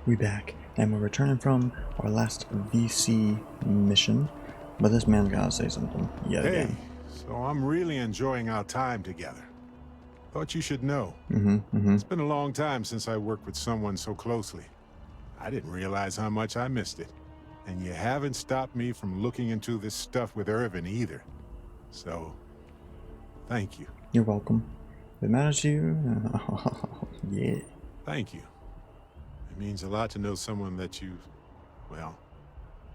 We back, and we're returning from our last VC mission, but this man's gotta say something yet Hey, again. so I'm really enjoying our time together. Thought you should know. Mm-hmm. It's been a long time since I worked with someone so closely. I didn't realize how much I missed it. And you haven't stopped me from looking into this stuff with Irvin either. So, thank you. You're welcome. If it matters to you, yeah. Thank you. It means a lot to know someone that you, well,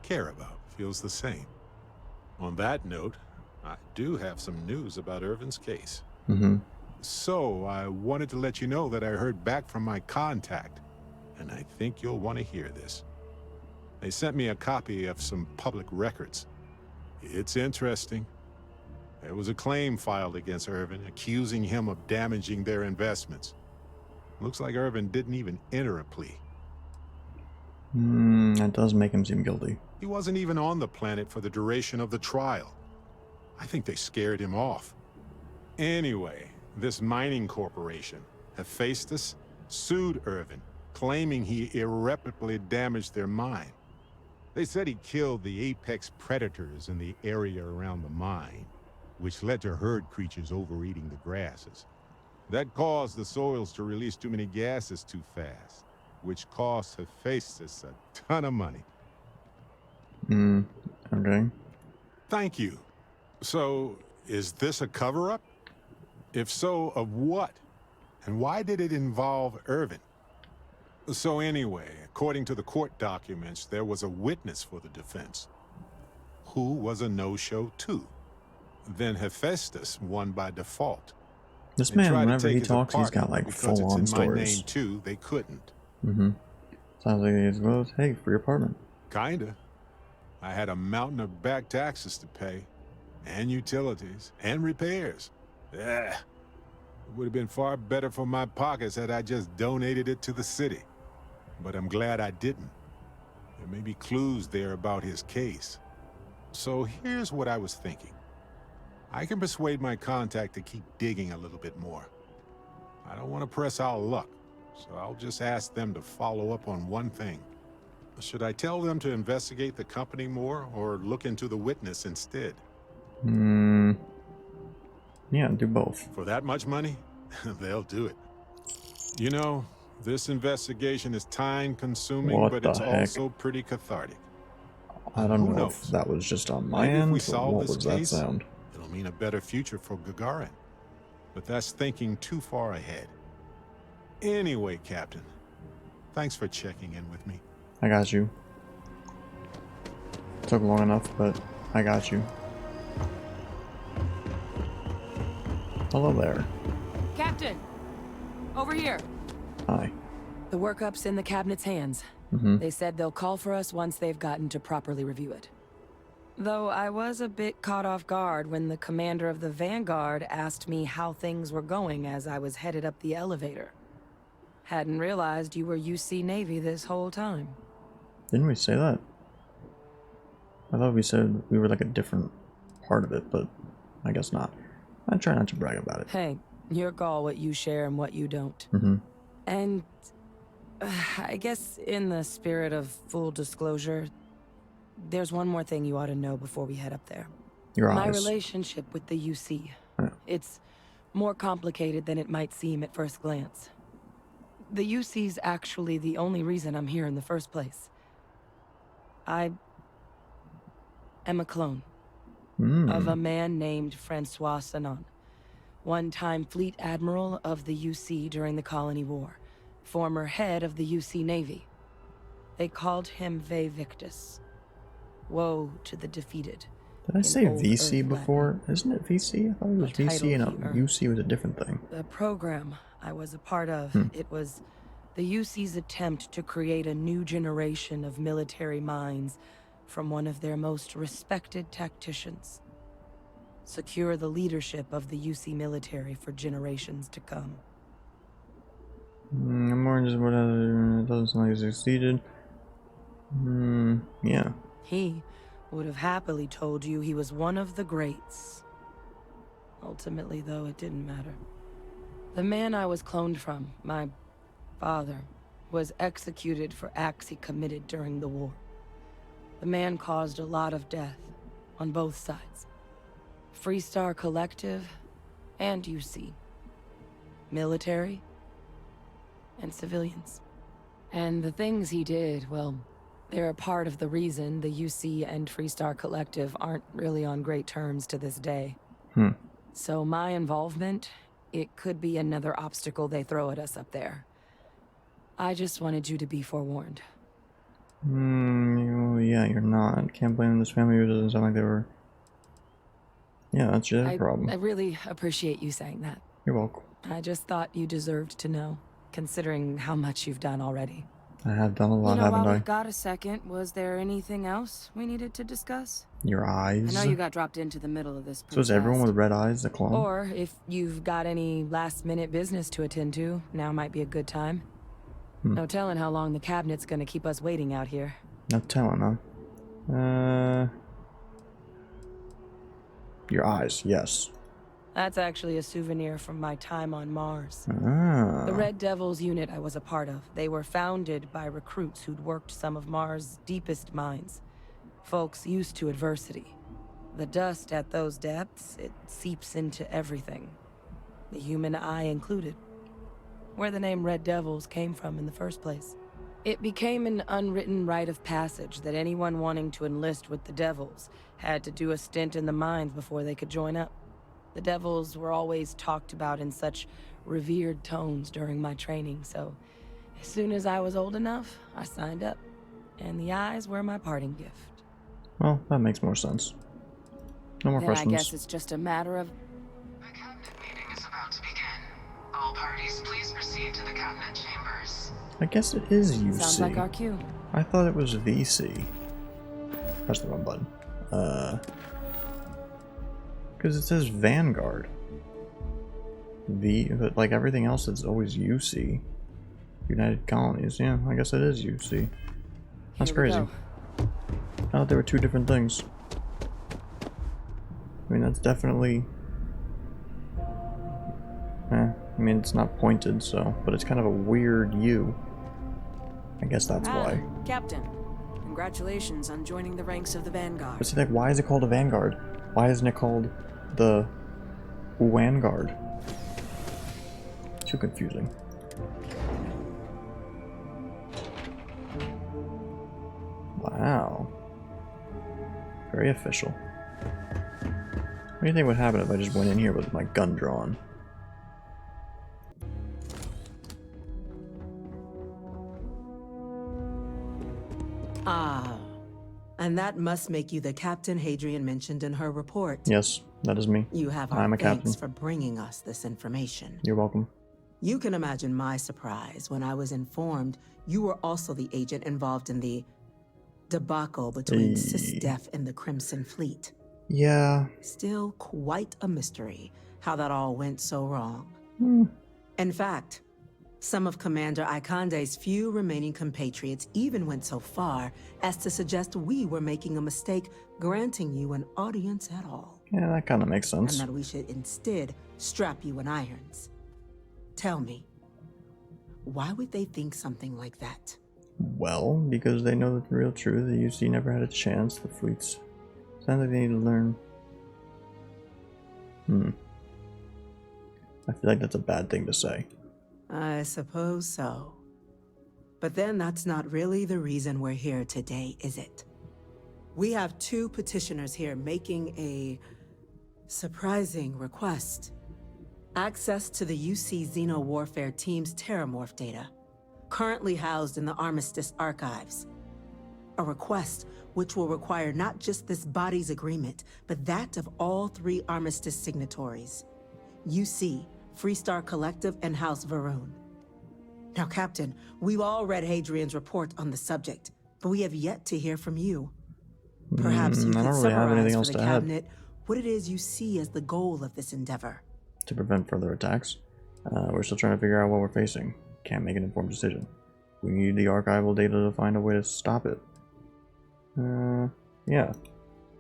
care about feels the same. On that note, I do have some news about Irvin's case. Mm-hmm. So, I wanted to let you know that I heard back from my contact, and I think you'll want to hear this. They sent me a copy of some public records. It's interesting. There was a claim filed against Irvin, accusing him of damaging their investments. Looks like Irvin didn't even enter a plea. That does make him seem guilty. He wasn't even on the planet for the duration of the trial. I think they scared him off. Anyway, this mining corporation, Hephaestus, sued Irvin, claiming he irreparably damaged their mine. They said he killed the apex predators in the area around the mine, which led to herd creatures overeating the grasses. That caused the soils to release too many gases too fast, which cost Hephaestus a ton of money. Okay. Thank you. So, is this a cover-up? If so, of what? And why did it involve Irvin? So anyway, according to the court documents, there was a witness for the defense, who was a no-show too. Then Hephaestus won by default. This They man, tried to whenever take he his talks, he's got apartment, like but because it's full-on in my name stories. too, they couldn't. Sounds like he's well, hey, free apartment. Kinda. I had a mountain of back taxes to pay, and utilities, and repairs. It would have been far better for my pockets had I just donated it to the city. But I'm glad I didn't. There may be clues there about his case. So here's what I was thinking. I can persuade my contact to keep digging a little bit more. I don't want to press our luck, so I'll just ask them to follow up on one thing. Should I tell them to investigate the company more, or look into the witness instead? Yeah, do both. For that much money? They'll do it. You know, this investigation is time-consuming, What but the it's heck? also pretty cathartic. I don't Who know if knows? that was just on my Maybe if we end, or solve what this was that case, sound? it'll mean a better future for Gagarin. But that's thinking too far ahead. Anyway, Captain, thanks for checking in with me. I got you. Took long enough, but I got you. Hello there. Captain! Over here! Hi. The workup's in the cabinet's hands. They said they'll call for us once they've gotten to properly review it. Though I was a bit caught off guard when the commander of the Vanguard asked me how things were going as I was headed up the elevator. Hadn't realized you were UC Navy this whole time. Didn't we say that? I thought we said we were like a different part of it, but I guess not. I try not to brag about it. Hey, your call what you share and what you don't. And I guess in the spirit of full disclosure, there's one more thing you ought to know before we head up there. Your My eyes. relationship with the UC. Yeah. It's more complicated than it might seem at first glance. The UC's actually the only reason I'm here in the first place. I am a clone of a man named Francois Sanon, one-time fleet admiral of the UC during the Colony War, former head of the UC Navy. They called him Ve Victus. Woe to the defeated. Did I in say Old VC Earth before? Isn't it VC? I thought it was A title VC and he earned. UC was a different thing. The program I was a part of, it was the UC's attempt to create a new generation of military minds from one of their most respected tacticians. Secure the leadership of the UC military for generations to come. I'm more just what it doesn't sound like it succeeded. Yeah. He would have happily told you he was one of the greats. Ultimately, though, it didn't matter. The man I was cloned from, my father, was executed for acts he committed during the war. The man caused a lot of death, on both sides. Freestar Collective and UC. Military and civilians. And the things he did, well, they're a part of the reason the UC and Freestar Collective aren't really on great terms to this day. So my involvement, it could be another obstacle they throw at us up there. I just wanted you to be forewarned. Yeah, you're not. Can't blame this family. It doesn't sound like they were. Yeah, that's your problem. I really appreciate you saying that. You're welcome. I just thought you deserved to know, considering how much you've done already. I have done a lot, haven't while I? we've got a second, was there anything else we needed to discuss? Your eyes. I know you got dropped into the middle of this So is everyone with red eyes the clone? Or if you've got any last-minute business to attend to, now might be a good time. No telling how long the cabinet's gonna keep us waiting out here. No telling, huh? Your eyes, yes. That's actually a souvenir from my time on Mars. Ah. The Red Devils unit I was a part of, they were founded by recruits who'd worked some of Mars' deepest mines. Folks used to adversity. The dust at those depths, it seeps into everything. The human eye included. Where the name Red Devils came from in the first place. It became an unwritten rite of passage that anyone wanting to enlist with the Devils had to do a stint in the mines before they could join up. The Devils were always talked about in such revered tones during my training, so as soon as I was old enough, I signed up. And the eyes were my parting gift. Well, that makes more sense. No more questions. I guess it's just a matter of... The cabinet meeting is about to begin. All parties, please proceed to the cabinet chambers. I guess it is UC. Sounds like our cue. I thought it was VC. Press the wrong button. Because it says Vanguard. But like everything else, it's always UC. United Colonies. Yeah, I guess it is UC. That's crazy. I thought there were two different things. I mean, that's definitely... I mean, it's not pointed, so... But it's kind of a weird U. I guess that's why. Captain, congratulations on joining the ranks of the Vanguard. But see, like, why is it called a Vanguard? Why isn't it called the Vanguard? Too confusing. Wow. Very official. What do you think would happen if I just went in here with my gun drawn? Ah, and that must make you the Captain Hadrian mentioned in her report. Yes, that is me. You have I'm our a captain. thanks for bringing us this information. You're welcome. You can imagine my surprise when I was informed you were also the agent involved in the debacle between SysDef and the Crimson Fleet. Yeah. Still quite a mystery how that all went so wrong. In fact, some of Commander Ikande's few remaining compatriots even went so far as to suggest we were making a mistake granting you an audience at all. Yeah, that kind of makes And sense. that we should instead strap you in irons. Tell me, why would they think something like that? Well, because they know the real truth. The UC never had a chance. The fleets. Sounds like they need to learn. I feel like that's a bad thing to say. I suppose so. But then that's not really the reason we're here today, is it? We have two petitioners here making a surprising request. Access to the UC Xeno Warfare Team's Terramorph data, currently housed in the Armistice archives. A request which will require not just this body's agreement, but that of all three Armistice signatories. UC, Freestar Collective, and House Varun. Now, Captain, we've all read Hadrian's report on the subject, but we have yet to hear from you. Perhaps you I could don't really have anything summarize else for the to add. Cabinet what it is you see as the goal of this endeavor. To prevent further attacks. We're still trying to figure out what we're facing. Can't make an informed decision. We need the archival data to find a way to stop it. Yeah.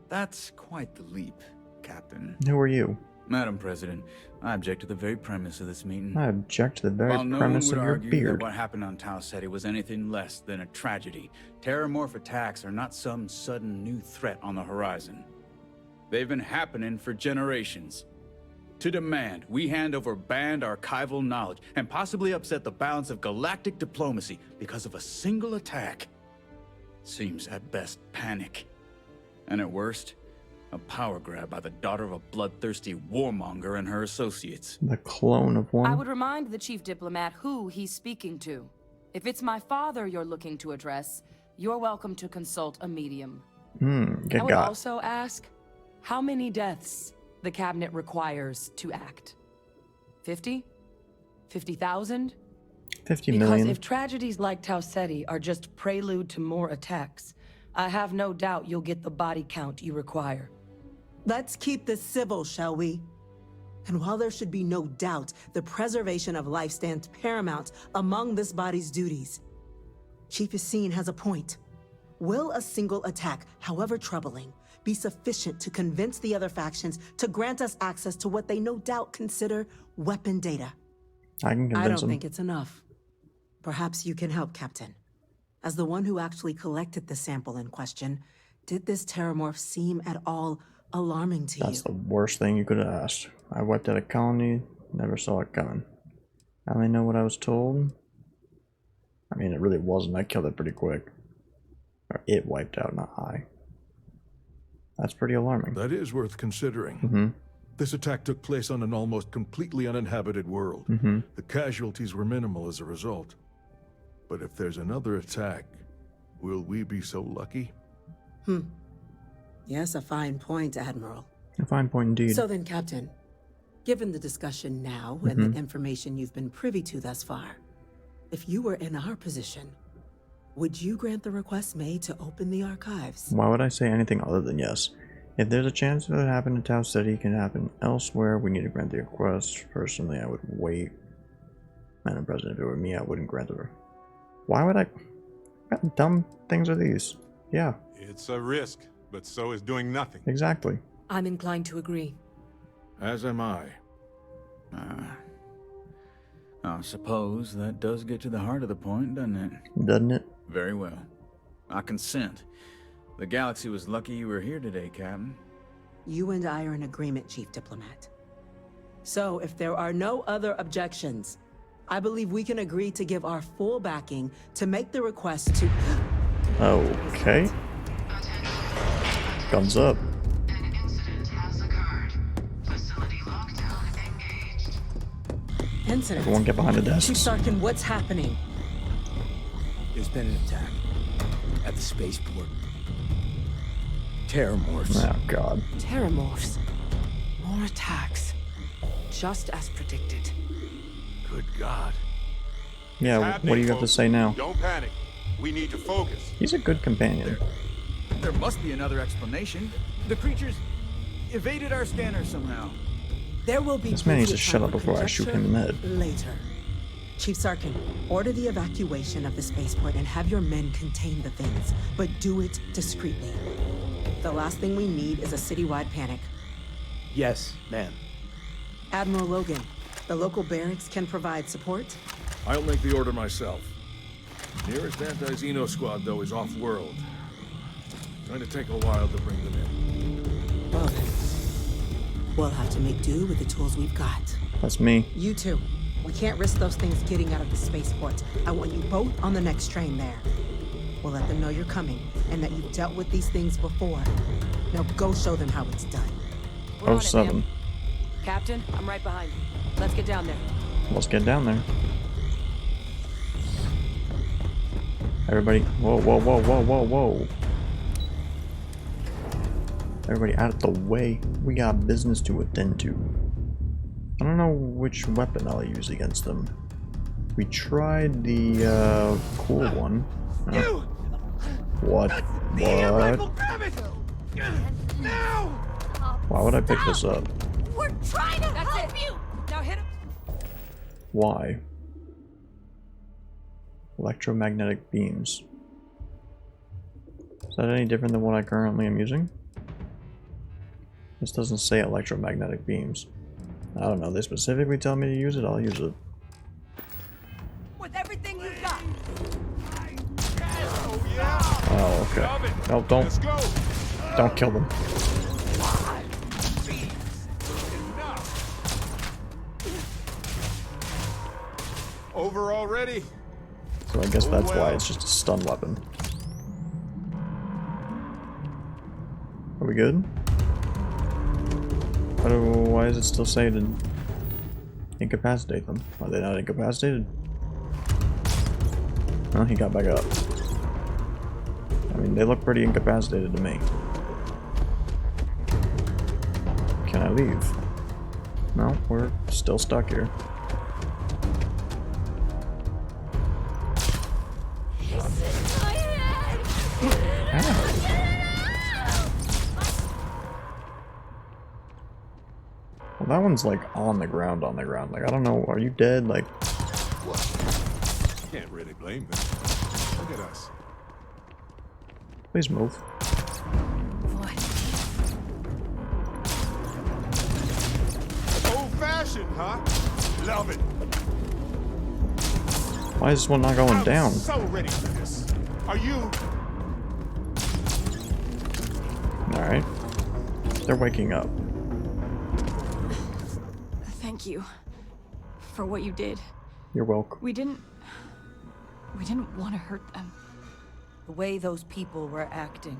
That's quite the leap, Captain. Who are you? Madam President, I object to the very premise of this meeting. I object to the very While no premise one would of your argue beard. that what happened on Tau Ceti was anything less than a tragedy, terramorph attacks are not some sudden new threat on the horizon. They've been happening for generations. To demand we hand over banned archival knowledge and possibly upset the balance of galactic diplomacy because of a single attack seems at best panic. And at worst, a power grab by the daughter of a bloodthirsty warmonger and her associates. The clone of one? I would remind the chief diplomat who he's speaking to. If it's my father you're looking to address, you're welcome to consult a medium. Good I would God. also ask how many deaths the cabinet requires to act. 50? 50,000? 50 Because million. if tragedies like Tau Ceti are just prelude to more attacks, I have no doubt you'll get the body count you require. Let's keep this civil, shall we? And while there should be no doubt the preservation of life stands paramount among this body's duties, Chief Yassine has a point. Will a single attack, however troubling, be sufficient to convince the other factions to grant us access to what they no doubt consider weapon data? I can I convince don't him. think it's enough. Perhaps you can help, Captain. As the one who actually collected the sample in question, did this terramorph seem at all alarming to That's you? the worst thing you could have asked. I wiped out a colony, never saw it coming. I only know what I was told. I mean, it really wasn't. I killed it pretty quick. Or it wiped out, not I. That's pretty alarming. That is worth considering. Mm-hmm. This attack took place on an almost completely uninhabited world. Mm-hmm. The casualties were minimal as a result. But if there's another attack, will we be so lucky? Yes, a fine point, Admiral. A fine point indeed. So then, Captain, given the discussion now and the information you've been privy to thus far, if you were in our position, would you grant the request made to open the archives? Why would I say anything other than yes? If there's a chance that it happened in Tau Ceti, it can happen elsewhere. We need to grant the request. Personally, I would wait. Madam President, if it were me, I wouldn't grant the. Why would I? What dumb things are these? Yeah, It's a risk, but so is doing nothing. exactly. I'm inclined to agree. As am I. I suppose that does get to the heart of the point, doesn't it? Doesn't it? Very well. I consent. The galaxy was lucky you were here today, Captain. You and I are in agreement, Chief Diplomat. So, if there are no other objections, I believe we can agree to give our full backing to make the request to... Okay. Guns up. An incident has occurred. Facility lockdown engaged. Incident. Everyone get behind the Chief desks. Sarkin, what's happening? There's been an attack at the spaceport. Terramorphs. Oh god. Terramorphs. More attacks. Just as predicted. Good God. Yeah, what do you have to say now? Don't panic. We need to focus. He's a good companion. There must be another explanation. The creatures evaded our scanner somehow. There will be This man needs to plenty of shut time up for before I shoot him in the head. Later. Chief Sarkin, order the evacuation of the spaceport and have your men contain the things, but do it discreetly. The last thing we need is a citywide panic. Yes, ma'am. Admiral Logan, the local barracks can provide support? I'll make the order myself. Nearest anti-Xeno squad, though, is off-world. Going to take a while to bring them in. Well then, we'll have to make do with the tools we've got. That's me. You too. We can't risk those things getting out of the spaceport. I want you both on the next train there. We'll let them know you're coming and that you've dealt with these things before. Now go show them how it's done. We're on it, 07. ma'am. Captain, I'm right behind you. Let's get down there. Let's get down there. Everybody, whoa, whoa, whoa, whoa, whoa, whoa. Everybody out of the way. We got business to attend to. I don't know which weapon I'll use against them. We tried the, cool one. What? What? Why would I pick this up? We're trying to help you! Now hit him. Why? Electromagnetic beams. Is that any different than what I currently am using? This doesn't say electromagnetic beams. I don't know. They specifically tell me to use it. I'll use it. With everything you've got. Oh, okay. No, don't kill them. Over already? So I guess that's why it's just a stun weapon. Are we good? Why does it still say to incapacitate them? Are they not incapacitated? Oh, he got back up. I mean, they look pretty incapacitated to me. Can I leave? No, we're still stuck here. Well, that one's like on the ground. Like, I don't know, are you dead? Like, Can't really blame them. Look at us. please move. Old-fashioned, huh? Love it. Why is this one not going down? I'm so ready for this. Are you? Alright. They're waking up. Thank you for what you did. You're welcome. We didn't want to hurt them. The way those people were acting.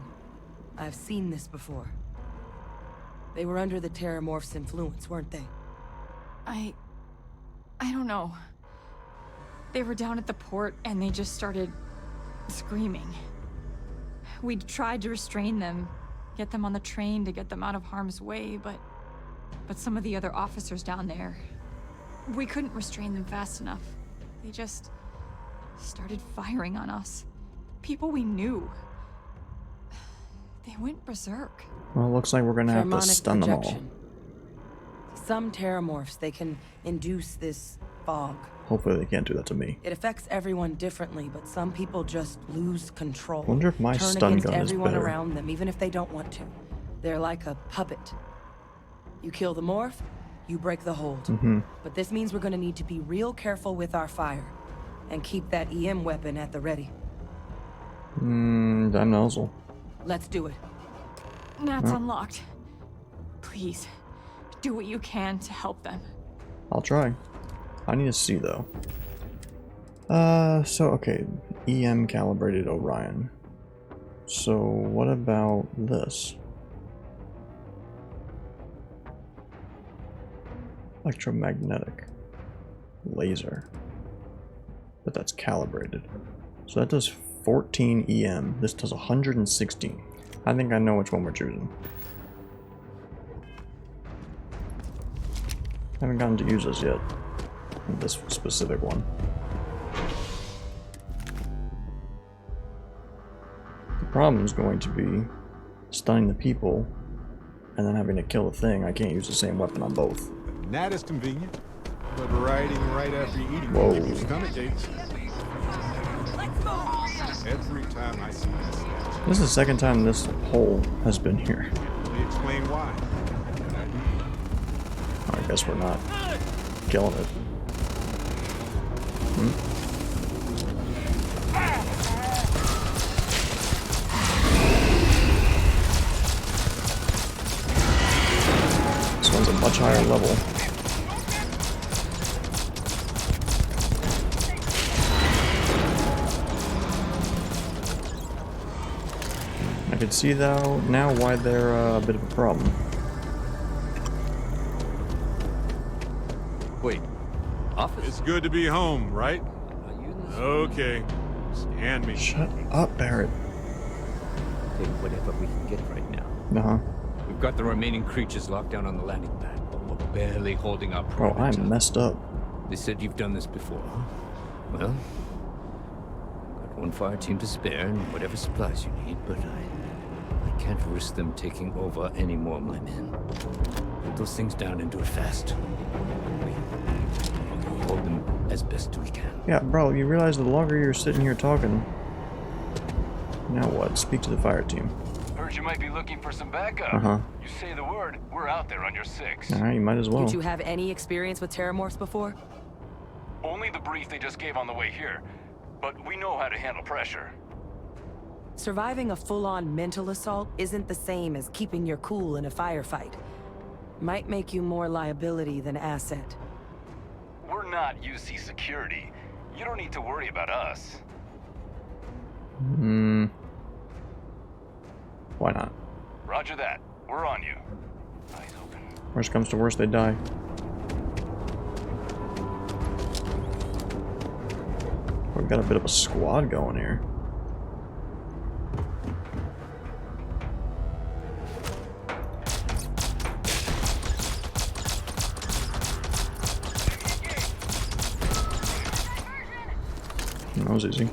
I've seen this before. They were under the Terramorph's influence, weren't they? I don't know. They were down at the port and they just started screaming. We tried to restrain them, get them on the train to get them out of harm's way, but some of the other officers down there, we couldn't restrain them fast enough. They just started firing on us. People we knew. They went berserk. Well, it looks like we're gonna have to Pheromonic stun them all. projection. Some Terramorphs, they can induce this fog. Hopefully they can't do that to me. It affects everyone differently, but some people just lose control. Wonder if my Turn stun against gun is everyone better. around them, even if they don't want to. They're like a puppet. You kill the morph, you break the hold. But this means we're gonna need to be real careful with our fire. And keep that EM weapon at the ready. That nozzle. Let's do it. Nat's unlocked. Please, do what you can to help them. I'll try. I need to see though. So okay, EM calibrated Orion. So what about this? Electromagnetic. Laser. But that's calibrated. So that does 14 EM. This does 116. I think I know which one we're choosing. Haven't gotten to use this yet. This specific one. The problem is going to be stunning the people and then having to kill the thing. I can't use the same weapon on both. Not as convenient, but riding right after you eating Whoa. will give you stomach aches. Every time I see this, This is the second time this hole has been here. they explain why. I guess we're not killing it. This one's a much higher level. I can see though now why they're a bit of a problem. Wait, office? It's good to be home, right? Are you in this? Okay. Scan me. Shut up, Barrett. Take whatever we can get right now. Uh-huh. We've got the remaining creatures locked down on the landing pad, but we're barely holding our Bro, perimeter. I'm messed up. They said you've done this before. Well, got one fire team to spare and whatever supplies you need, but I can't risk them taking over any more of my men. Put those things down and do it fast. We'll hold them as best we can. Yeah, bro, you realize the longer you're sitting here talking... Now what? Speak to the fire team. All Heard you might be looking for some backup. You say the word, we're out there on your 6. Alright, you might as well. Did you have any experience with terramorphs before? Only the brief they just gave on the way here. But we know how to handle pressure. Surviving a full-on mental assault isn't the same as keeping your cool in a firefight. Might make you more liability than asset. We're not UC security. You don't need to worry about us. Why not? Roger that. We're on you. Eyes open. Worst comes to worst, they die. We've got a bit of a squad going here. That was easy.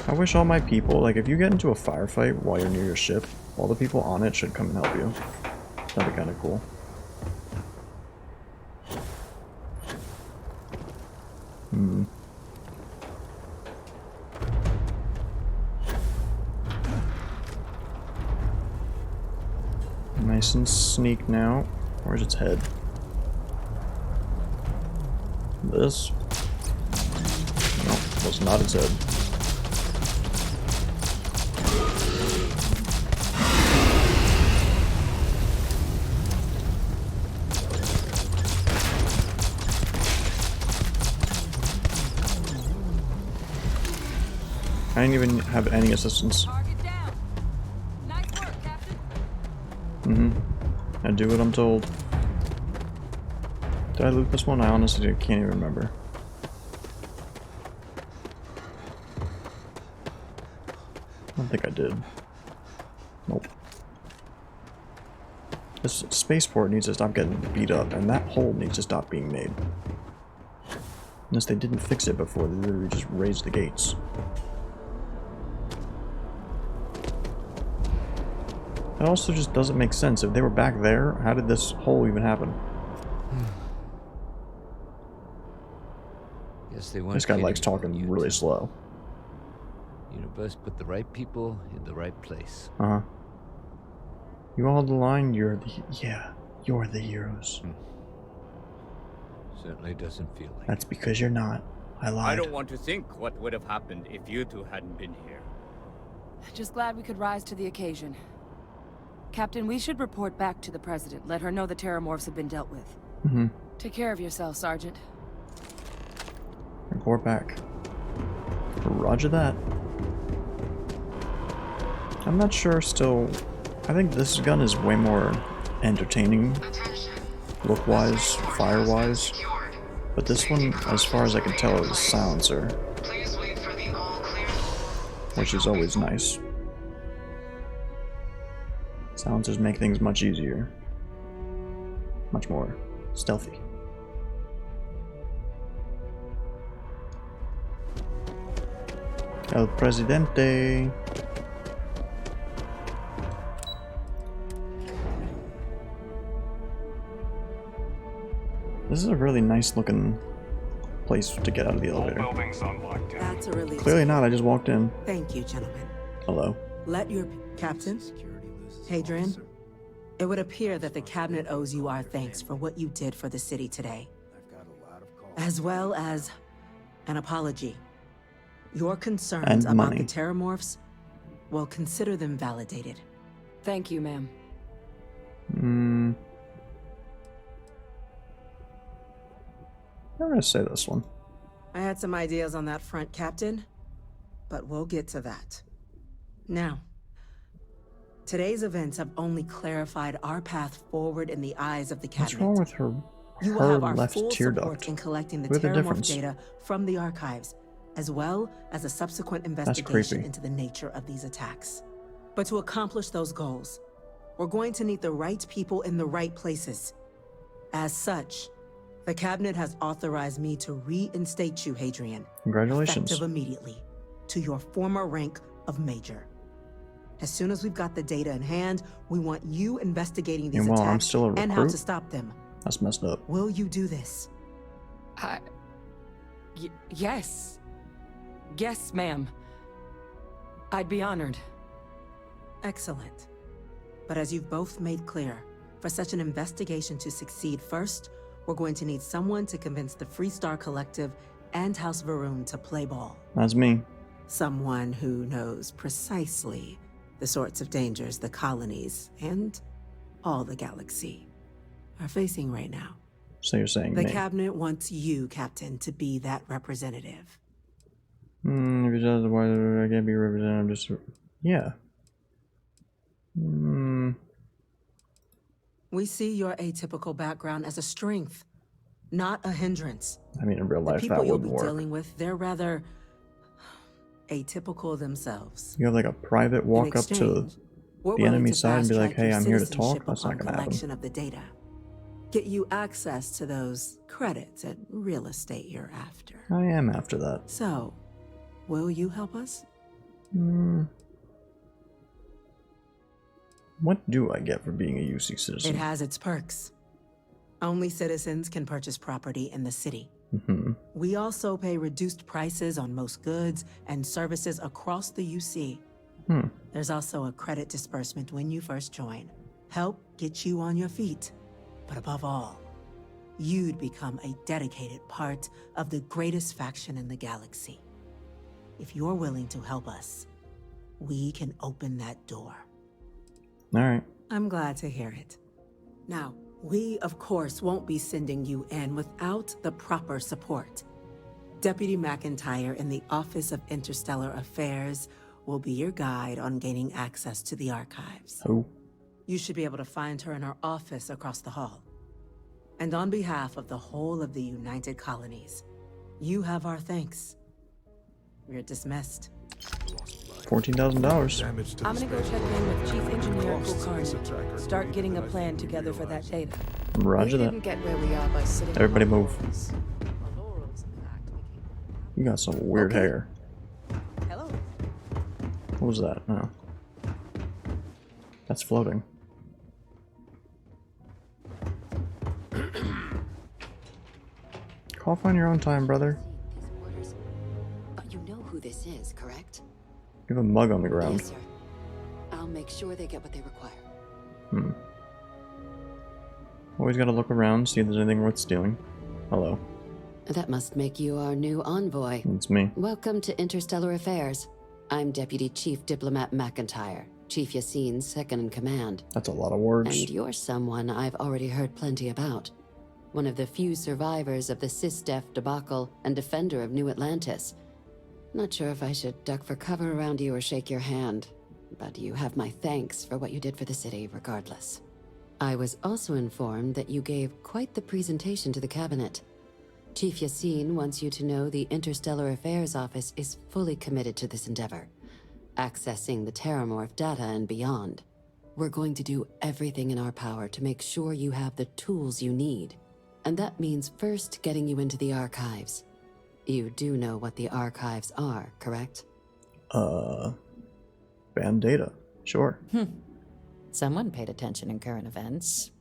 I wish all my people, like if you get into a firefight while you're near your ship, all the people on it should come and help you. That'd be kind of cool. Nice and sneak now. Where's its head? This? No, was not its head. I didn't even have any assistance. Target down. Nice work, Captain. I do what I'm told. Did I loot this one? I honestly can't even remember. I don't think I did. Nope. This spaceport needs to stop getting beat up, and that hole needs to stop being made. Unless they didn't fix it before, they literally just raised the gates. It also just doesn't make sense. If they were back there, how did this hole even happen? Guess they weren't This guy likes kidding talking you really two. slow. Universe put the right people in the right place. You all the line, you're the... Yeah, you're the heroes. Certainly doesn't feel like That's because you're not. I lied. I don't want to think what would have happened if you two hadn't been here. Just glad we could rise to the occasion. Captain, we should report back to the President. Let her know the terramorphs have been dealt with. Take care of yourself, Sergeant. Report back. Roger that. I'm not sure still. I think this gun is way more entertaining, look-wise, fire-wise. But this one, as far as I can tell, is a silencer. Which is always nice. Silencers make things much easier. Much more stealthy. El Presidente. This is a really nice looking place to get out of the elevator. That's a relief. Clearly not, I just walked in. Thank you, gentlemen. Hello. Let your captain, Hadrian, it would appear that the cabinet owes you our thanks for what you did for the city today, as well as an apology. Your concerns And about money. the terramorphs, well, consider them validated. Thank you, ma'am. I'm gonna say this one. I had some ideas on that front, Captain, but we'll get to that. Now, today's events have only clarified our path forward in the eyes of the cabinet. What's wrong with her? You will have our left full tear support duct. in collecting the Look at the terramorph difference. data from the archives, as well as a subsequent investigation creepy. into the nature of these attacks. But to accomplish those goals, we're going to need the right people in the right places. As such, the cabinet has authorized me to reinstate you, Hadrian. Congratulations. Effective immediately to your former rank of Major. As soon as we've got the data in hand, we want you investigating these And while I'm attacks still a and how to recruit? stop them. That's messed up. Will you do this? Yes. Yes, ma'am. I'd be honored. Excellent. But as you've both made clear, for such an investigation to succeed first, we're going to need someone to convince the Freestar Collective and House Varun to play ball. That's me. Someone who knows precisely the sorts of dangers the colonies and all the galaxy are facing right now. So you're saying The me. cabinet wants you, Captain, to be that representative. If it does, why I can't be represented? I'm just... Yeah. We see your atypical background as a strength, not a hindrance. I mean, in real The life, people that you'll wouldn't be work. dealing with, they're rather atypical themselves. You have like a private walk up to exchange, we're the willing enemy to side and be like, fast-track hey, your I'm here to citizenship talk? That's not upon gonna happen. collection of the data. Get you access to those credits and real estate you're after. I am after that. So, will you help us? What do I get for being a UC citizen? It has its perks. Only citizens can purchase property in the city. We also pay reduced prices on most goods and services across the UC. There's also a credit disbursement when you first join. Help get you on your feet. But above all, you'd become a dedicated part of the greatest faction in the galaxy. If you're willing to help us, we can open that door. Alright. I'm glad to hear it. Now, we, of course, won't be sending you in without the proper support. Deputy McIntyre in the Office of Interstellar Affairs will be your guide on gaining access to the archives. Oh. You should be able to find her in her office across the hall. And on behalf of the whole of the United Colonies, you have our thanks. You're dismissed. $14,000. I'm gonna go check in with Chief Engineer Kulkarni. Start getting a plan together for that data. Roger We that. didn't get where we are by sitting Everybody on move. laurels. Our laurels, in fact, became- You got some weird Okay. hair. Hello. What was that? Oh. That's floating. Cough on your own time, brother. These orders. But you know who this is, correct? You have a mug on the ground. Yes, sir. I'll make sure they get what they require. Always gotta look around, see if there's anything worth stealing. Hello. That must make you our new envoy. It's me. Welcome to Interstellar Affairs. I'm Deputy Chief Diplomat McIntyre, Chief Yassine's second in command. That's a lot of words. And you're someone I've already heard plenty about. One of the few survivors of the SysDef debacle and defender of New Atlantis. Not sure if I should duck for cover around you or shake your hand, but you have my thanks for what you did for the city regardless. I was also informed that you gave quite the presentation to the cabinet. Chief Yassine wants you to know the Interstellar Affairs Office is fully committed to this endeavor, accessing the Terramorph data and beyond. We're going to do everything in our power to make sure you have the tools you need. And that means first getting you into the archives. You do know what the archives are, correct? Band data. Sure. Someone paid attention in current events.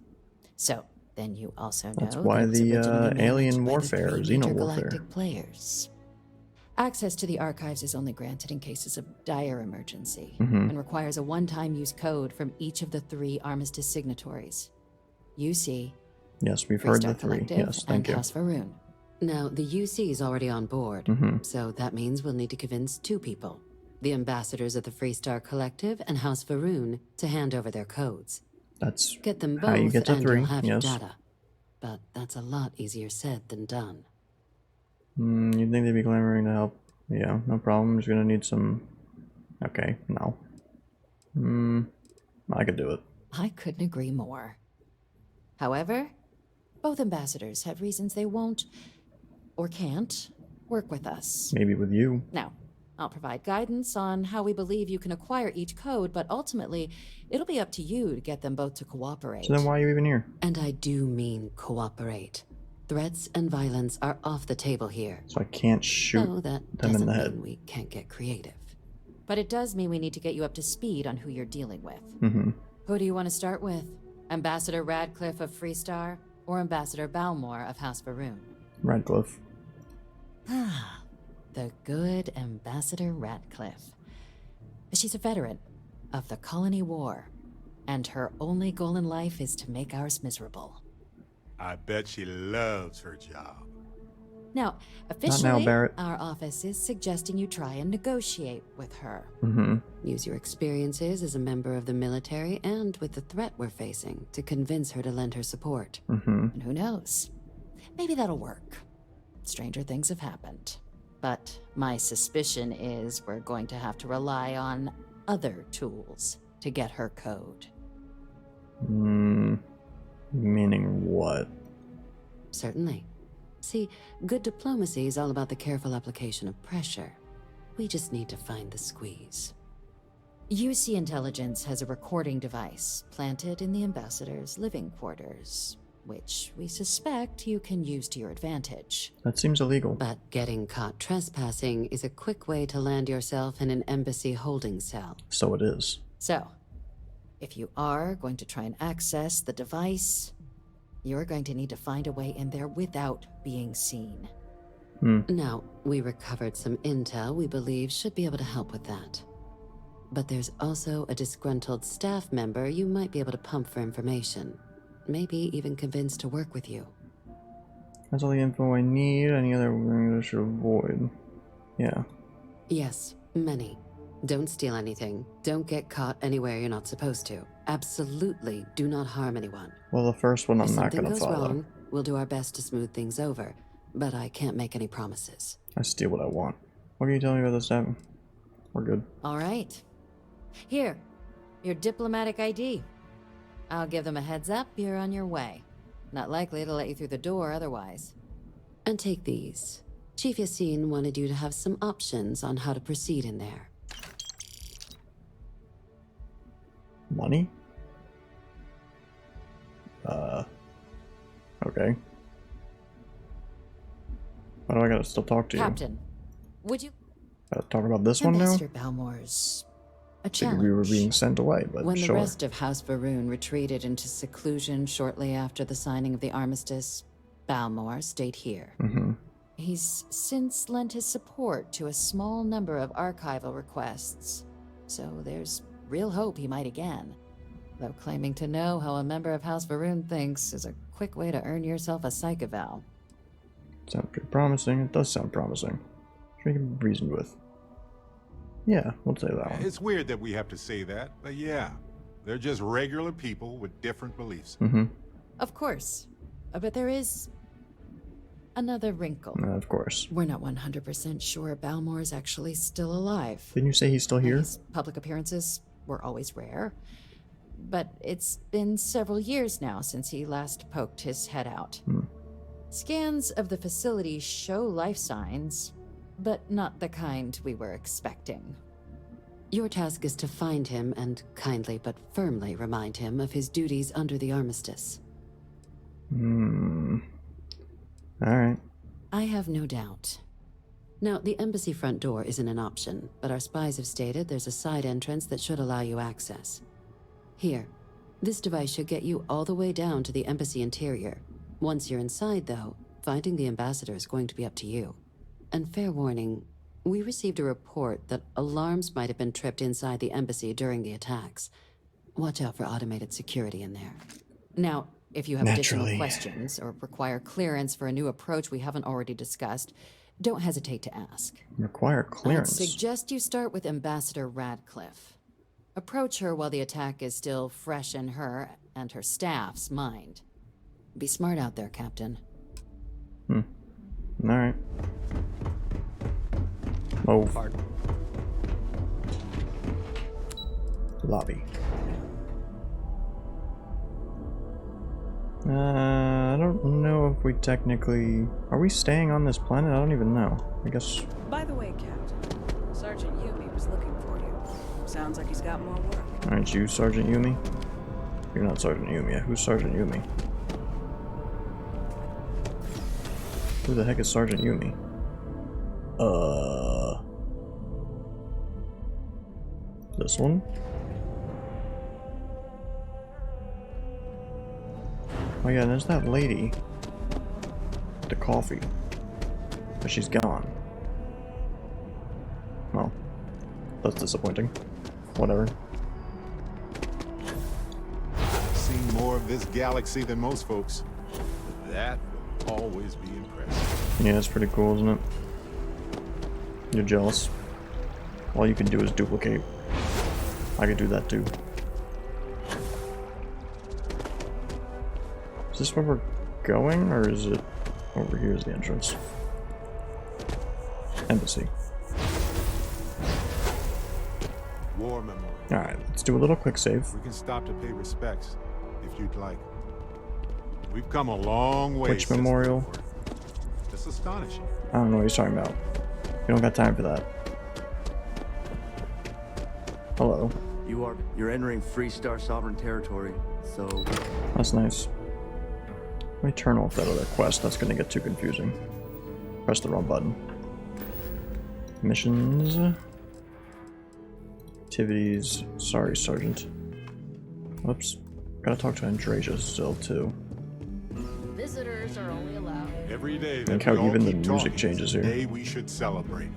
So, then you also know That's why it's the originally managed alien by the warfare, three xeno major warfare. galactic players. Access to the archives is only granted in cases of dire emergency and requires a one-time use code from each of the 3 armistice signatories. UC, Yes, we've heard the Freestar 3. Collective, Yes, thank and you. House Varun. Now, the UC is already on board, so that means we'll need to convince 2 people. The ambassadors of the Freestar Collective and House Varun to hand over their codes. That's Get them both how you get to and 3. you'll have your Yes. data. But that's a lot easier said than done. You'd think they'd be clamoring to help. Yeah, no problem. Just gonna need some... Okay, no. I could do it. I couldn't agree more. However, both ambassadors have reasons they won't, or can't, work with us. Maybe with you. Now, I'll provide guidance on how we believe you can acquire each code, but ultimately, it'll be up to you to get them both to cooperate. So then why are you even here? And I do mean cooperate. Threats and violence are off the table here. So I can't shoot No, that them in doesn't the head. mean we can't get creative. But it does mean we need to get you up to speed on who you're dealing with. Who do you want to start with? Ambassador Radcliffe of Freestar, or Ambassador Balmore of House Varun? Radcliffe. The good Ambassador Radcliffe. She's a veteran, of the Colony War, and her only goal in life is to make ours miserable. I bet she loves her job. Now, officially, our office is suggesting you try and negotiate with her. Use your experiences as a member of the military and with the threat we're facing to convince her to lend her support. And who knows? Maybe that'll work. Stranger things have happened. But my suspicion is we're going to have to rely on other tools to get her code. Meaning what? Certainly. See, good diplomacy is all about the careful application of pressure. We just need to find the squeeze. UC Intelligence has a recording device planted in the ambassador's living quarters, which we suspect you can use to your advantage. That seems illegal. But getting caught trespassing is a quick way to land yourself in an embassy holding cell. So it is. So, if you are going to try and access the device, you're going to need to find a way in there without being seen. Now, we recovered some intel we believe should be able to help with that. But there's also a disgruntled staff member you might be able to pump for information. Maybe even convince to work with you. That's all the info I need. Any other things I should avoid? Yeah. Yes, many. Don't steal anything. Don't get caught anywhere you're not supposed to. Absolutely do not harm anyone. Well, the first one I'm not going gonna to follow. Wrong, we'll do our best to smooth things over, but I can't make any promises. I steal what I want. What can you tell me about this happen? We're good. All right. Here, your diplomatic ID. I'll give them a heads up, you're on your way. Not likely to let you through the door otherwise. And take these. Chief Yassine wanted you to have some options on how to proceed in there. Money? Okay. Why do I gotta still talk to you? Captain, would you... Gotta talk about this one now? Ambassador Balmore's a Figured we were challenge. being sent away, but When sure. the rest of House Varun retreated into seclusion shortly after the signing of the armistice, Balmore stayed here. He's since lent his support to a small number of archival requests, so there's real hope he might again. Though claiming to know how a member of House Varun thinks is a quick way to earn yourself a psych eval. Sounds pretty promising. It does sound promising. Should we be reasoned with? Yeah, we'll say that one. It's weird that we have to say that, but yeah. They're just regular people with different beliefs. Of course. But there is another wrinkle. Of course. We're not 100% sure Balmore's actually still alive. Didn't you say he's still here? His public appearances were always rare. But it's been several years now since he last poked his head out. Scans of the facility show life signs, but not the kind we were expecting. Your task is to find him and kindly but firmly remind him of his duties under the armistice. Alright. I have no doubt. Now, the embassy front door isn't an option, but our spies have stated there's a side entrance that should allow you access. Here, this device should get you all the way down to the embassy interior. Once you're inside, though, finding the ambassador is going to be up to you. And fair warning, we received a report that alarms might have been tripped inside the embassy during the attacks. Watch out for automated security in there. Now, if you have additional Naturally. questions or require clearance for a new approach we haven't already discussed, don't hesitate to ask. Require clearance. I'd suggest you start with Ambassador Radcliffe. Approach her while the attack is still fresh in her and her staff's mind. Be smart out there, Captain. Alright. Move. Lobby. I don't know if we technically... Are we staying on this planet? I don't even know. I guess... By the way, Captain, Sergeant Yumi was looking for you. Sounds like he's got more work. Aren't you Sergeant Yumi? You're not Sergeant Yumi. Who's Sergeant Yumi? Who the heck is Sergeant Yumi? This one? Oh yeah, there's that lady. With the coffee. But she's gone. Well, that's disappointing. Whatever. more of this galaxy than most folks. That will always be impressive. Yeah, it's pretty cool, isn't it? You're jealous. All you can do is duplicate. I could do that too. Is this where we're going, or is it over here is the entrance? Embassy. War memorial. Alright, let's do a little quick save. We can stop to pay respects, if you'd like. We've come a long way. Which memorial? It's astonishing. I don't know what he's talking about. We don't got time for that. Hello. You're entering Freestar Sovereign territory, so... That's nice. Let me turn off that other quest. That's gonna get too confusing. Press the wrong button. Missions. Activities. Sorry, Sergeant. Whoops. Gotta talk to Andrasia still, too. Visitors are only allowed. Every day Look that how we all even the keep music talking changes is the here. day we should celebrate.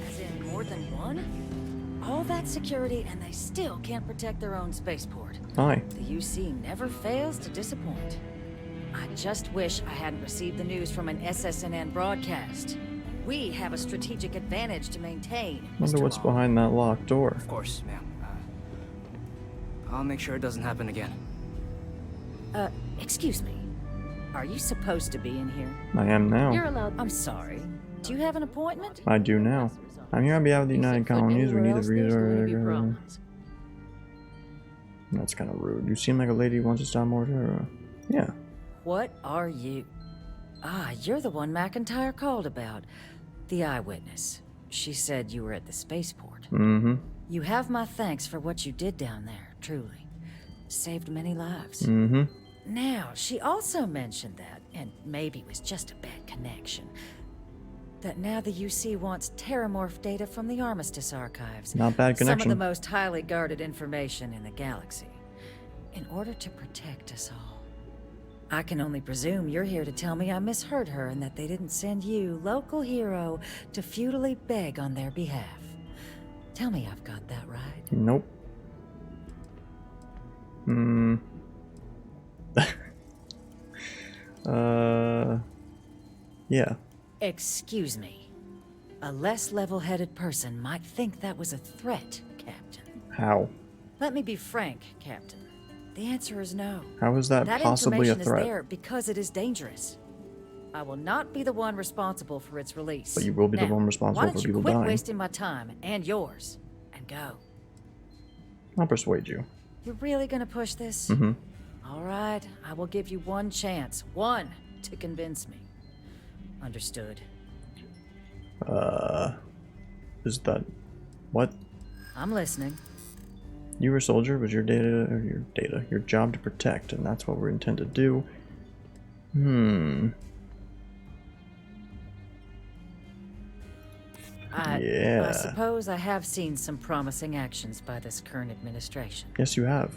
As in more than one? All that security and they still can't protect their own spaceport. Hi. The UC never fails to disappoint. I just wish I hadn't received the news from an SSNN broadcast. We have a strategic advantage to maintain. Wonder Mr. what's Long. behind that locked door. Of course, ma'am. I'll make sure it doesn't happen again. Excuse me. Are you supposed to be in here? I am now. You're allowed. I'm sorry. Do you have an appointment? I do now. I'm here on behalf of the United Colonies. We need a visa. That's kind of rude. You seem like a lady who wants to stop more. Yeah. What are you? Ah, you're the one McIntyre called about. The eyewitness. She said you were at the spaceport. Mm-hmm. You have my thanks for what you did down there, truly. Saved many lives. Mm-hmm. Now, she also mentioned that, and maybe it was just a bad connection, that now the UC wants terramorph data from the Armistice archives. Not bad connection. Some of the most highly guarded information in the galaxy. In order to protect us all. I can only presume you're here to tell me I misheard her and that they didn't send you, local hero, to futilely beg on their behalf. Tell me I've got that right. Nope. Hmm. Yeah. Excuse me. A less level-headed person might think that was a threat, Captain. How? Let me be frank, Captain. The answer is no. How is that possibly a information threat? is there because it is dangerous. I will not be the one responsible for its release. But you will be the Now, one responsible why for don't you people quit dying. wasting my time and yours and go? I'll persuade you. You're really gonna push this? Mm-hmm. All right, I will give you one chance. One to convince me. Understood. Is that... What? I'm listening. You were a soldier, was your your job to protect, and that's what we intend to do. Yeah. I suppose I have seen some promising actions by this current administration. Yes, you have.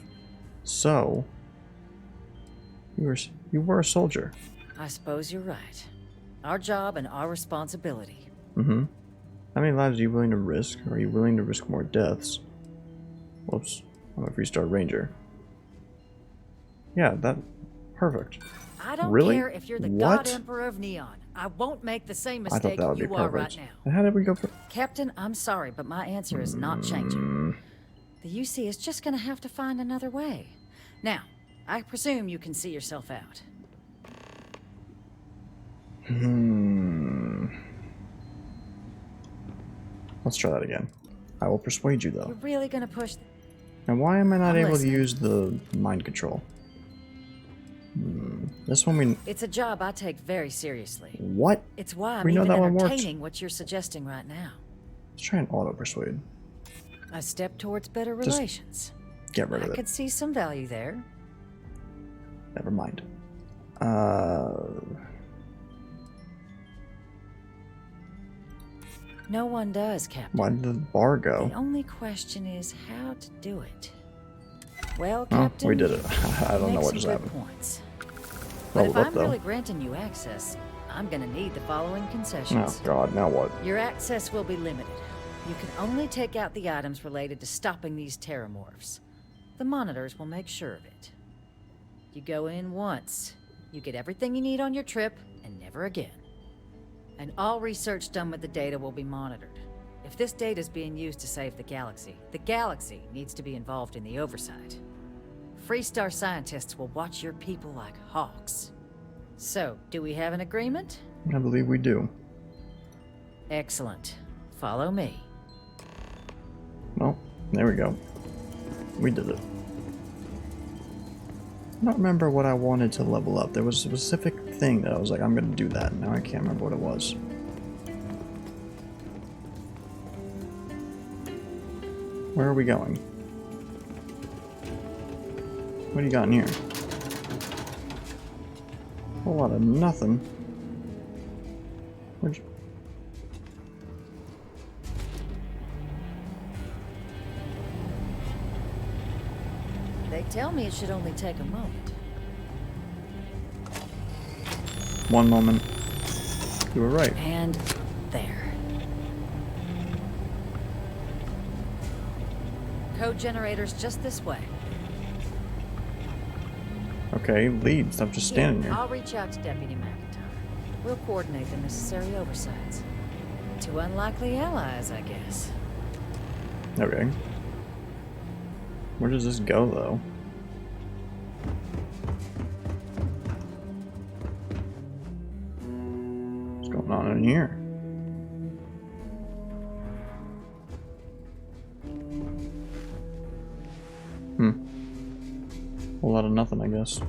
So, you were a soldier. I suppose you're right. Our job and our responsibility. Mm-hmm. How many lives are you willing to risk? Or are you willing to risk more deaths? Whoops. I'm a Freestar Ranger. Yeah, that... Perfect. I don't Really? care if you're the What? God Emperor of Neon. I won't make the same I thought mistake that would be you are right perfect. now. And how did we go for... Captain, I'm sorry, but my answer is not changing. The UC is just gonna have to find another way. Now, I presume you can see yourself out. Let's try that again. I will persuade you, though. You're really gonna push... And why am I not I'm able listening. to use the mind control? This one we... It's a job I take very seriously. What? It's why I'm We know even that one worked. entertaining what you're suggesting right now. Let's try and auto-persuade. A step towards better Just relations. Get rid of I it. could see some value there. Never mind. No one does, Captain. Why did the bar go? The only question is how to do it. Well, Oh, Captain, we did it. I you don't know make what some just good happened. points. But Leveled if up, I'm though. really granting you access, I'm gonna need the following concessions. Oh, God, now what? Your access will be limited. You can only take out the items related to stopping these terramorphs. The monitors will make sure of it. You go in once, you get everything you need on your trip, and never again. And all research done with the data will be monitored. If this data is being used to save the galaxy needs to be involved in the oversight. Freestar scientists will watch your people like hawks. So, do we have an agreement? I believe we do. Excellent. Follow me. Well, there we go. We did it. I don't remember what I wanted to level up. There was a specific thing that I was like, I'm gonna do that. Now I can't remember what it was. Where are we going? What do you got in here? A whole lot of nothing. Where'd you... They tell me it should only take a moment. One moment. You were right. And there. Code generator's just this way. Okay, lead. Stop just standing here. I'll reach out to Deputy McIntyre. We'll coordinate the necessary oversights. Two unlikely allies, I guess. Okay. Where does this go, though? What's going on in here? Whole lot of nothing, I guess.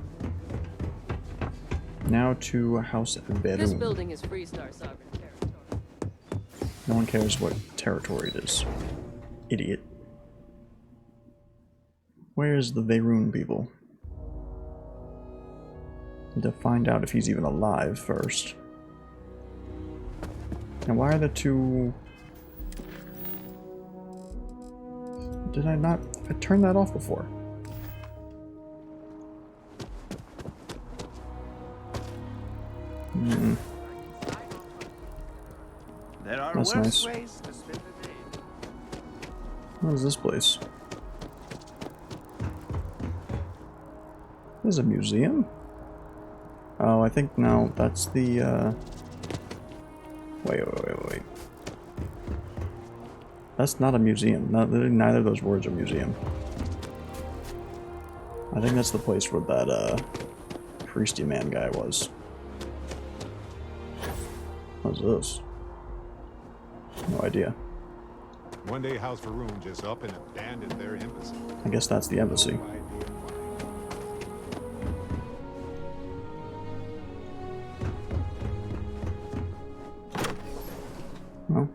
Now to House Verum. This building is Freestar sovereign territory. No one cares what territory it is. Idiot. Where's the Verum people? Need to find out if he's even alive first. And why are the two... Did I not... I turned that off before. There are That's worse nice. ways to spend a day. What is this place? There's a museum? Oh, I think, no, that's the, Wait. That's not a museum. Neither of those words are museum. I think that's the place where that, priesty man guy was. What's this? No idea. One day House Verum just up and abandoned their embassy. I guess that's the embassy. No idea why. Well.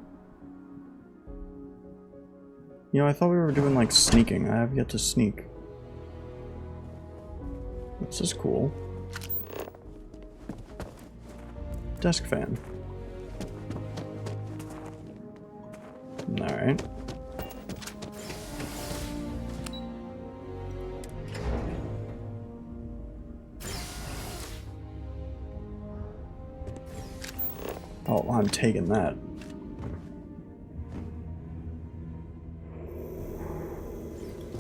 You know, I thought we were doing like sneaking. I have yet to sneak. This is cool. Desk fan. Alright. Oh, I'm taking that.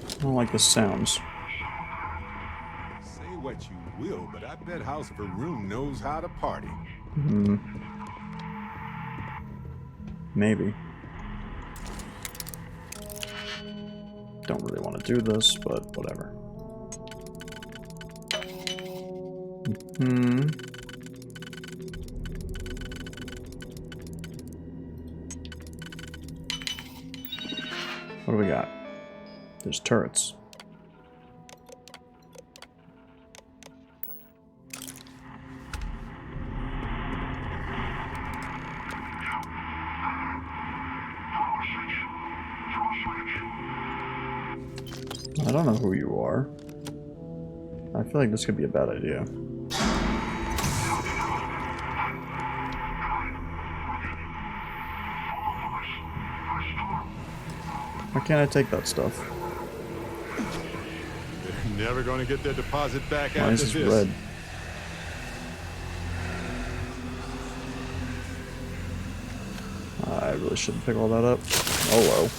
I don't like the sounds. Say what you will, but I bet House Verum knows how to party. Maybe. Don't really want to do this, but whatever. What do we got? There's turrets. I don't know who you are. I feel like this could be a bad idea. Why can't I take that stuff? They're never going to get their deposit back Why after is this. this red? I really shouldn't pick all that up. Oh well.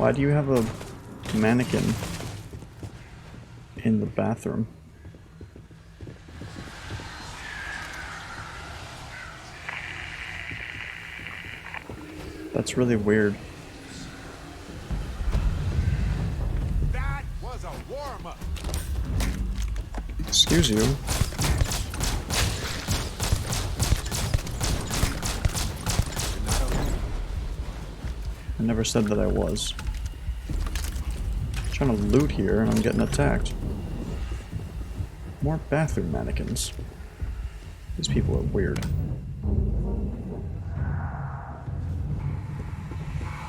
Why do you have a mannequin in the bathroom? That's really weird. That was a warm-up. Excuse you. I never said that I was. I'm trying to loot here and I'm getting attacked. More bathroom mannequins. These people are weird.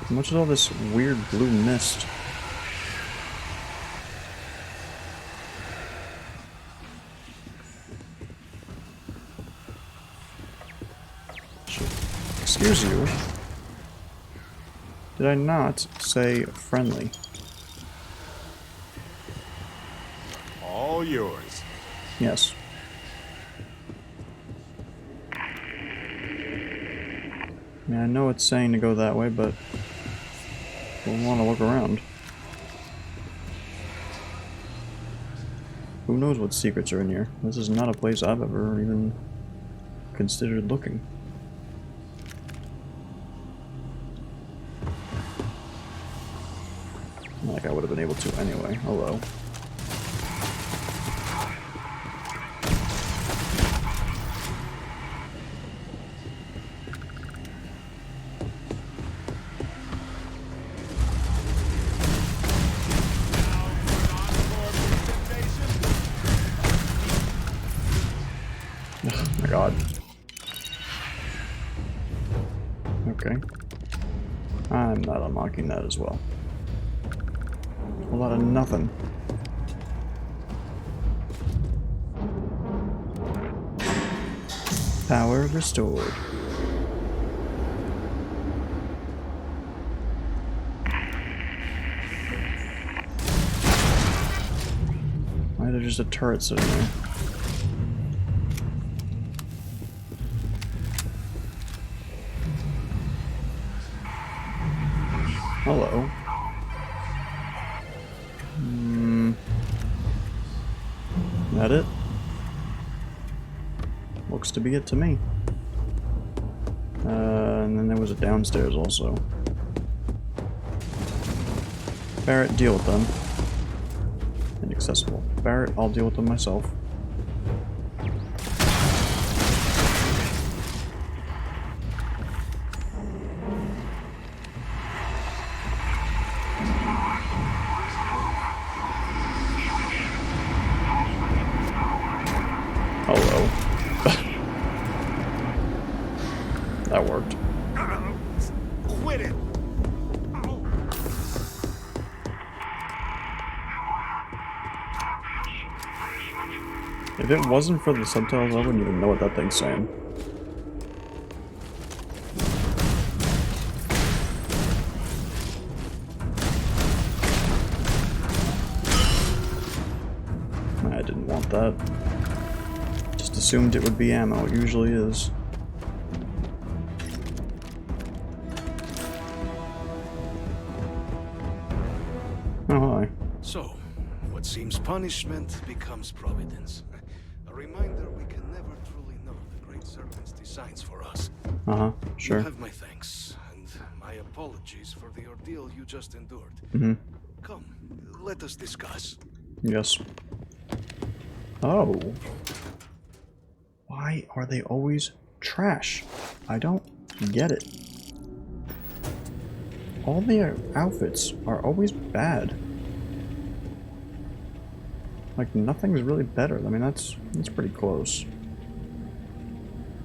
How much is all this weird blue mist? Excuse you. Did I not say friendly? All yours. Yes. I mean, I know it's saying to go that way, but we'll want to look around. Who knows what secrets are in here? This is not a place I've ever even considered looking. Not like I would have been able to anyway. Hello. Oh my god. Okay. I'm not unlocking that as well. A lot of nothing. Power restored. Why is there just a turret sitting there? Hello. That it? Looks to be it to me. And then there was a downstairs also. Barrett, deal with them. Inaccessible. Barrett, I'll deal with them myself. Hello. That worked. Quit it. If it wasn't for the subtitles, I wouldn't even know what that thing's saying. I didn't want that. Just assumed it would be ammo. It usually is. Oh, hi. So, what seems punishment becomes providence. A reminder we can never truly know the Great Serpent's designs for us. Uh-huh, sure. You have my thanks, and my apologies for the ordeal you just endured. Mm-hmm. Come, let us discuss. Yes. Oh. Why are they always trash? I don't get it. All the outfits are always bad. Like, nothing's really better. I mean, that's pretty close.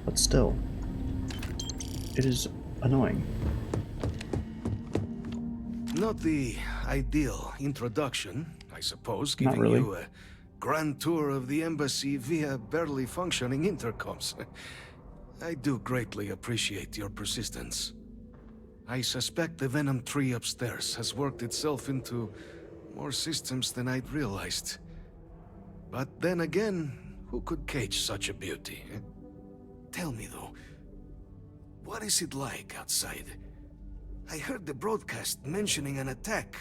But still. It is annoying. Not the ideal introduction, I suppose, Not giving really. you a grand tour of the embassy via barely functioning intercoms. I do greatly appreciate your persistence. I suspect the Venom tree upstairs has worked itself into more systems than I'd realized. But then again, who could cage such a beauty? Tell me though, what is it like outside? I heard the broadcast mentioning an attack.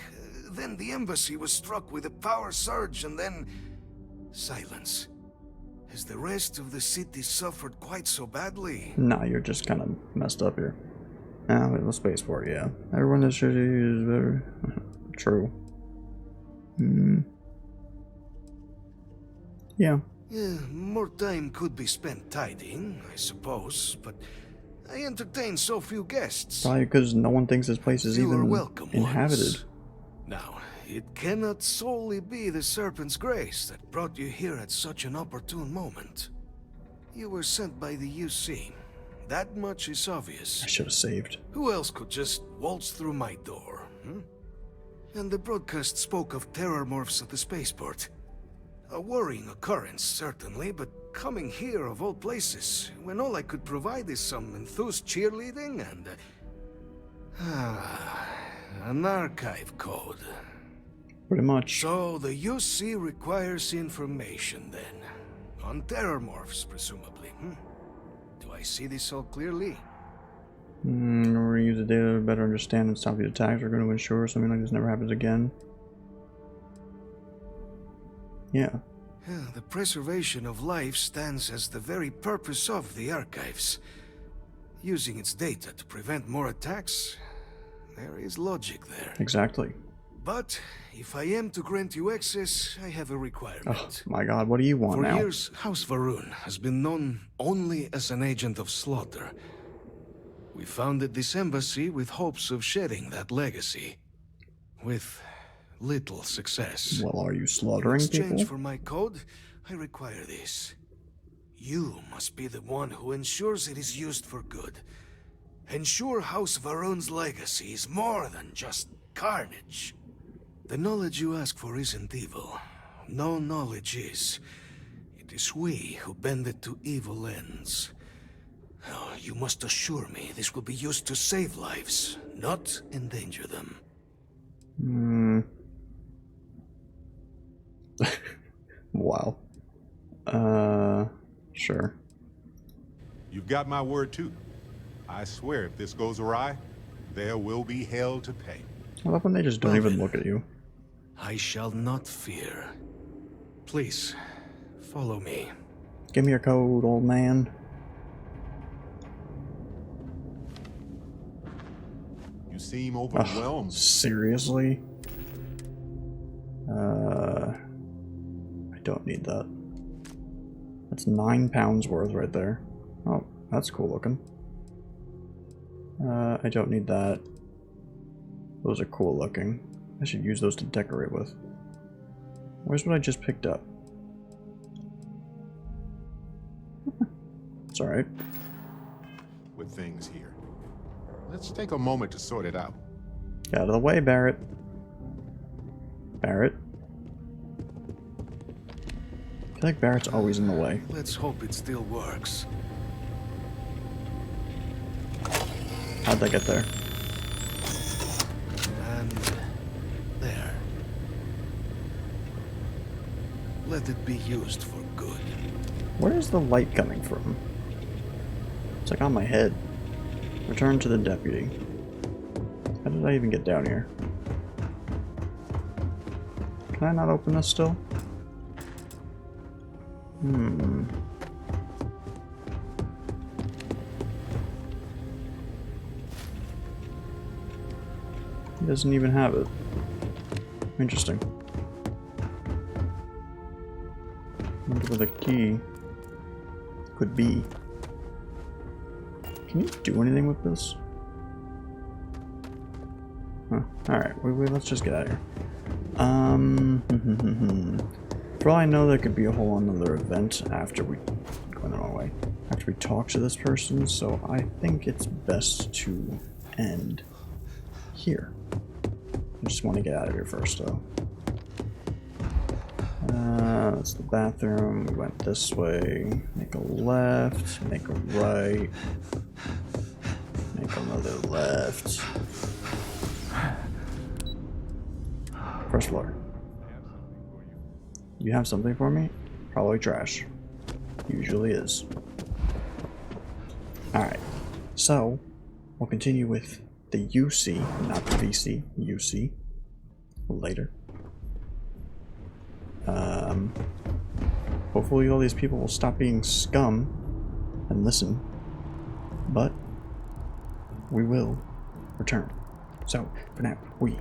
Then the embassy was struck with a power surge and then... silence. Has the rest of the city suffered quite so badly? Nah, you're just kind of messed up here. Ah, we have a spaceport, yeah. Everyone in the city is very... True. Yeah. Yeah, more time could be spent tidying, I suppose, but I entertain so few guests. Probably because no one thinks this place is even inhabited. Now, it cannot solely be the Serpent's grace that brought you here at such an opportune moment. You were sent by the UC. That much is obvious. I should have saved. Who else could just waltz through my door, And the broadcast spoke of terror morphs at the spaceport. A worrying occurrence, certainly, but coming here of all places, when all I could provide is some enthused cheerleading and... an archive code. Pretty much. So the UC requires information, then. On terror morphs, presumably, Do I see this all clearly? We're going to use the data to better understand and stop these attacks. We're going to ensure something like this never happens again. Yeah. The preservation of life stands as the very purpose of the archives. Using its data to prevent more attacks, there is logic there. Exactly. But if I am to grant you access, I have a requirement. Oh my god, what do you want now? For years, House Varun has been known only as an agent of slaughter. We founded this embassy with hopes of shedding that legacy. With little success. Well, are you slaughtering In exchange people? for my code, I require this. You must be the one who ensures it is used for good. Ensure House Varun's legacy is more than just carnage. The knowledge you ask for isn't evil. No knowledge is. It is we who bend it to evil ends. Oh, you must assure me this will be used to save lives, not endanger them. Wow. Sure. You've got my word too. I swear if this goes awry, there will be hell to pay. I love when they just don't even look at you. I shall not fear. Please, follow me. Give me your code, old man. You seem overwhelmed. Seriously? I don't need that. That's £9 worth right there. Oh, that's cool looking. I don't need that. Those are cool looking. I should use those to decorate with. Where's what I just picked up? It's alright. With things here. Let's take a moment to sort it out. Get out of the way, Barrett. Barrett? I feel like Barrett's always in the way. Let's hope it still works. How'd that get there? And there. Let it be used for good. Where is the light coming from? It's like on my head. Return to the deputy. How did I even get down here? Can I not open this still? He doesn't even have it. Interesting. Wonder where the key could be. Can you do anything with this? Huh. Alright, wait, let's just get out of here. For all I know, there could be a whole another event after we... going the wrong way. After we talk to this person, so I think it's best to end here. I just want to get out of here first, though. That's the bathroom. We went this way. Make a left. Make a right. Make another left. First floor. You have something for me? Probably trash. Usually is. Alright. So, we'll continue with the UC, not the VC, UC, later. Hopefully all these people will stop being scum and listen, but we will return. So, for now, we